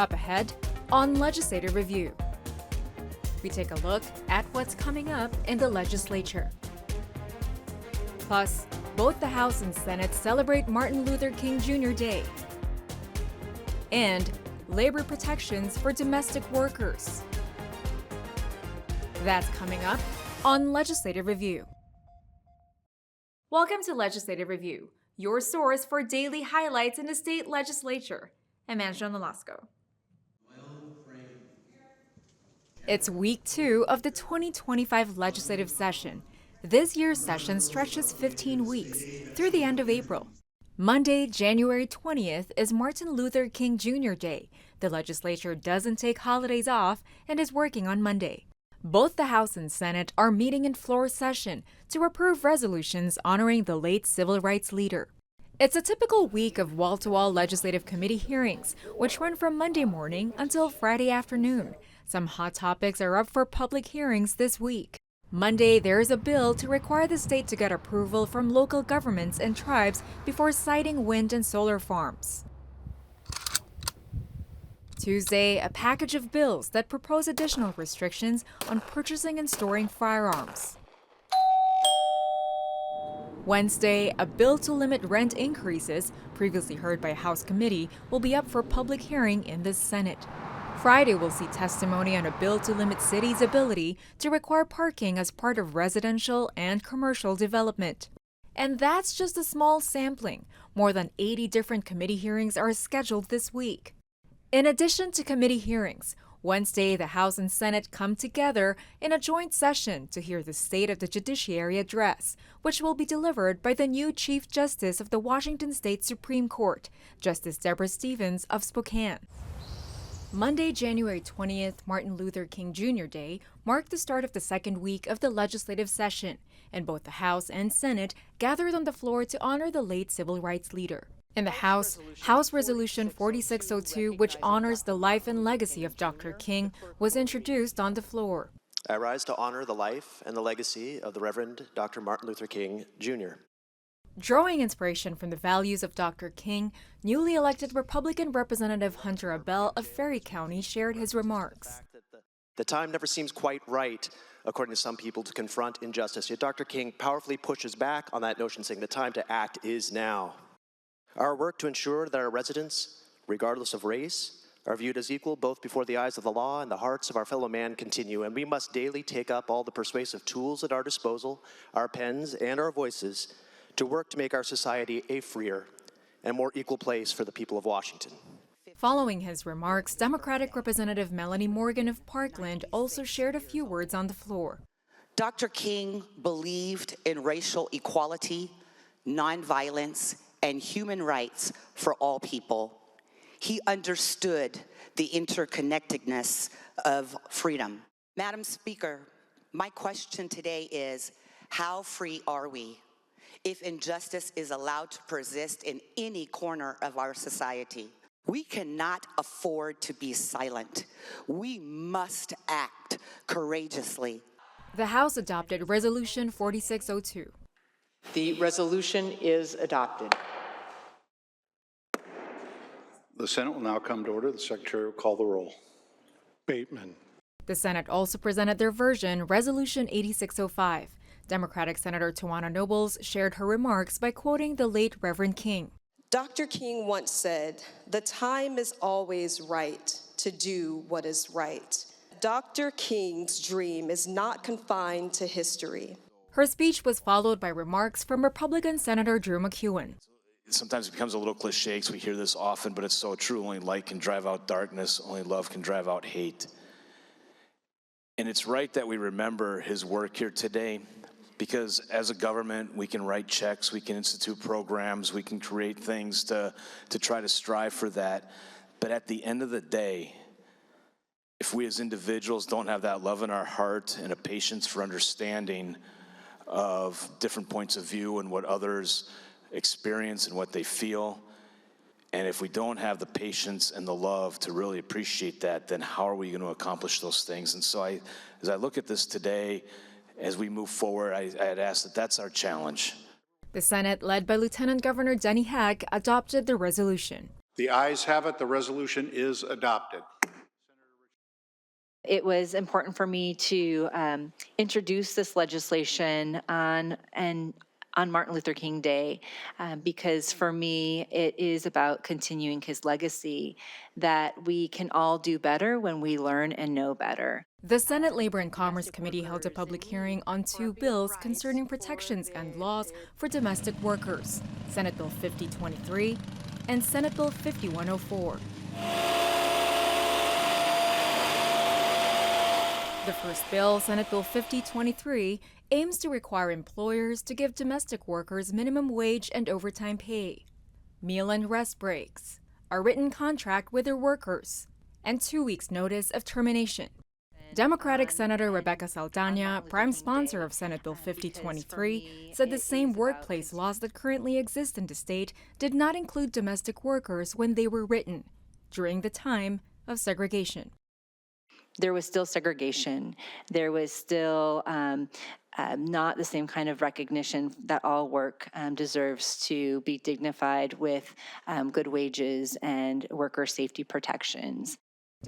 Up ahead on Legislative Review, we take a look at what's coming up in the legislature. Plus, both the House and Senate celebrate Martin Luther King Jr. Day. And labor protections for domestic workers. That's coming up on Legislative Review. Welcome to Legislative Review, your source for daily highlights in the state legislature. I'm Angela Nolasco. It's week 2 of the 2025 legislative session. This year's session stretches 15 weeks through the end of April. Monday, January 20th is Martin Luther King Jr. Day. The legislature doesn't take holidays off and is working on Monday. Both the House and Senate are meeting in floor session to approve resolutions honoring the late civil rights leader. It's a typical week of wall-to-wall legislative committee hearings, which run from Monday morning until Friday afternoon. Some hot topics are up for public hearings this week. Monday, there is a bill to require the state to get approval from local governments and tribes before siting wind and solar farms. Tuesday, a package of bills that propose additional restrictions on purchasing and storing firearms. Wednesday, a bill to limit rent increases, previously heard by a House committee, will be up for public hearing in the Senate. Friday will see testimony on a bill to limit cities' ability to require parking as part of residential and commercial development. And that's just a small sampling. More than 80 different committee hearings are scheduled this week. In addition to committee hearings, Wednesday, the House and Senate come together in a joint session to hear the State of the Judiciary address, which will be delivered by the new Chief Justice of the Washington State Supreme Court, Justice Deborah Stevens of Spokane. Monday, January 20th, Martin Luther King Jr. Day, marked the start of the second week of the legislative session, and both the House and Senate gathered on the floor to honor the late civil rights leader. In the House, House Resolution 4602, which honors the life and legacy of Dr. King, was introduced on the floor. I rise to honor the life and the legacy of the Reverend Dr. Martin Luther King, Jr. Drawing inspiration from the values of Dr. King, newly elected Republican Representative Hunter Abell of Ferry County shared his remarks. The time never seems quite right, according to some people, to confront injustice. Yet Dr. King powerfully pushes back on that notion, saying the time to act is now. Our work to ensure that our residents, regardless of race, are viewed as equal both before the eyes of the law and the hearts of our fellow man continue, and we must daily take up all the persuasive tools at our disposal, our pens and our voices, to work to make our society a freer and more equal place for the people of Washington. Following his remarks, Democratic Representative Melanie Morgan of Parkland also shared a few words on the floor. Dr. King believed in racial equality, nonviolence, and human rights for all people. He understood the interconnectedness of freedom. Madam Speaker, my question today is, how free are we if injustice is allowed to persist in any corner of our society? We cannot afford to be silent. We must act courageously. The House adopted Resolution 4602. The resolution is adopted. The Senate will now come to order. The Secretary will call the roll. Bateman. The Senate also presented their version, Resolution 8605. Democratic Senator Tawana Nobles shared her remarks by quoting the late Reverend King. Dr. King once said, "The time is always right to do what is right." Dr. King's dream is not confined to history. Her speech was followed by remarks from Republican Senator Drew McEwen. Sometimes it becomes a little cliche because we hear this often, but it's so true. Only light can drive out darkness. Only love can drive out hate. And it's right that we remember his work here today, because as a government, we can write checks, we can institute programs, we can create things to try to strive for that. But at the end of the day, if we as individuals don't have that love in our heart and a patience for understanding of different points of view and what others experience and what they feel, and if we don't have the patience and the love to really appreciate that, then how are we going to accomplish those things? And so as I look at this today, as we move forward, I'd ask that that's our challenge. The Senate, led by Lieutenant Governor Denny Heck, adopted the resolution. The ayes have it. The resolution is adopted. It was important for me to introduce this legislation on Martin Luther King Day, because for me, it is about continuing his legacy, that we can all do better when we learn and know better. The Senate Labor and Commerce Committee held a public hearing on 2 bills concerning protections and laws for domestic workers, Senate Bill 5023 and Senate Bill 5104. The first bill, Senate Bill 5023, aims to require employers to give domestic workers minimum wage and overtime pay, meal and rest breaks, a written contract with their workers, and 2 weeks' notice of termination. Democratic Senator Rebecca Saldana, prime sponsor of Senate Bill 5023, said the same workplace laws that currently exist in the state did not include domestic workers when they were written, during the time of segregation. There was still segregation. There was still not the same kind of recognition that all work deserves to be dignified with good wages and worker safety protections.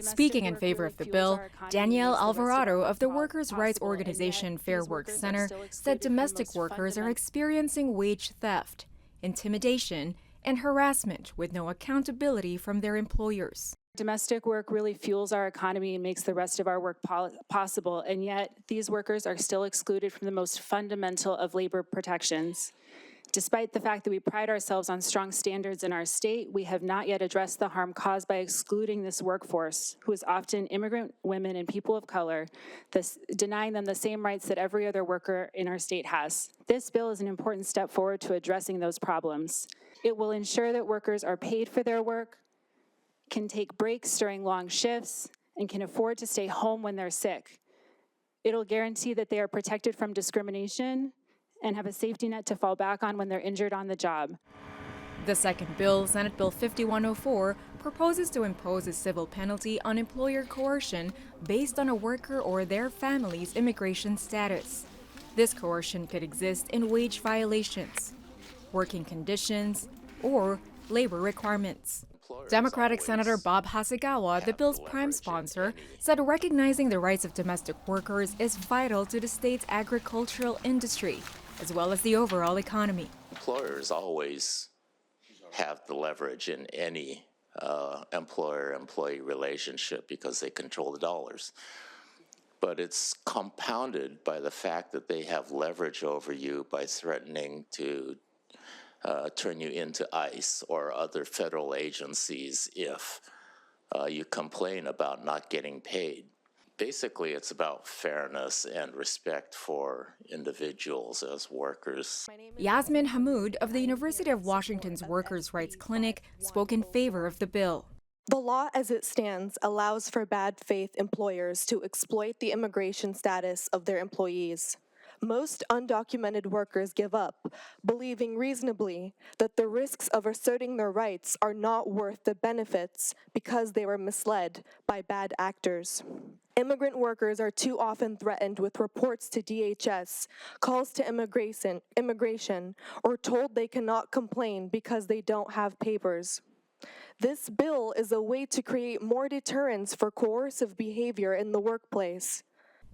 Speaking in favor of the bill, Danielle Alvarado of the workers' rights organization Fair Work Center said domestic workers are experiencing wage theft, intimidation, and harassment with no accountability from their employers. Domestic work really fuels our economy and makes the rest of our work possible, and yet these workers are still excluded from the most fundamental of labor protections. Despite the fact that we pride ourselves on strong standards in our state, we have not yet addressed the harm caused by excluding this workforce, who is often immigrant women and people of color, denying them the same rights that every other worker in our state has. This bill is an important step forward to addressing those problems. It will ensure that workers are paid for their work, can take breaks during long shifts, and can afford to stay home when they're sick. It'll guarantee that they are protected from discrimination and have a safety net to fall back on when they're injured on the job. The second bill, Senate Bill 5104, proposes to impose a civil penalty on employer coercion based on a worker or their family's immigration status. This coercion could exist in wage violations, working conditions, or labor requirements. Democratic Senator Bob Hasegawa, the bill's prime sponsor, said recognizing the rights of domestic workers is vital to the state's agricultural industry, as well as the overall economy. Employers always have the leverage in any employer-employee relationship because they control the dollars. But it's compounded by the fact that they have leverage over you by threatening to turn you into ICE or other federal agencies if you complain about not getting paid. Basically, it's about fairness and respect for individuals as workers. Yasmin Hamoud of the University of Washington's Workers' Rights Clinic spoke in favor of the bill. The law as it stands allows for bad faith employers to exploit the immigration status of their employees. Most undocumented workers give up, believing reasonably that the risks of asserting their rights are not worth the benefits because they were misled by bad actors. Immigrant workers are too often threatened with reports to DHS, calls to immigration, or told they cannot complain because they don't have papers. This bill is a way to create more deterrence for coercive behavior in the workplace.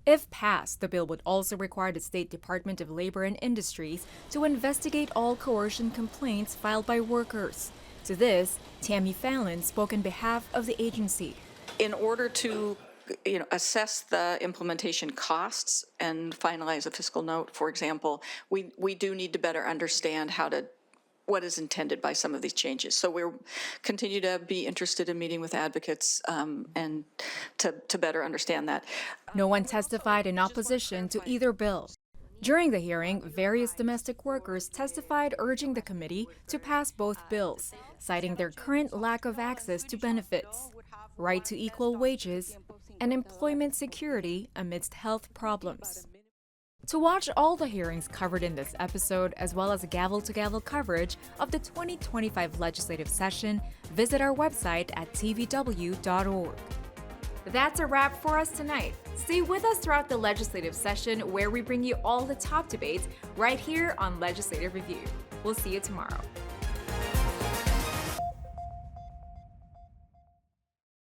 If passed, the bill would also require the State Department of Labor and Industries to investigate all coercion complaints filed by workers. To this, Tammy Fallon spoke on behalf of the agency. In order to assess the implementation costs and finalize a fiscal note, for example, we do need to better understand what is intended by some of these changes. So we'll continue to be interested in meeting with advocates and to better understand that. No one testified in opposition to either bill. During the hearing, various domestic workers testified urging the committee to pass both bills, citing their current lack of access to benefits, right to equal wages, and employment security amidst health problems. To watch all the hearings covered in this episode, as well as gavel-to-gavel coverage of the 2025 legislative session, visit our website at tvw.org. That's a wrap for us tonight. Stay with us throughout the legislative session, where we bring you all the top debates right here on Legislative Review. We'll see you tomorrow.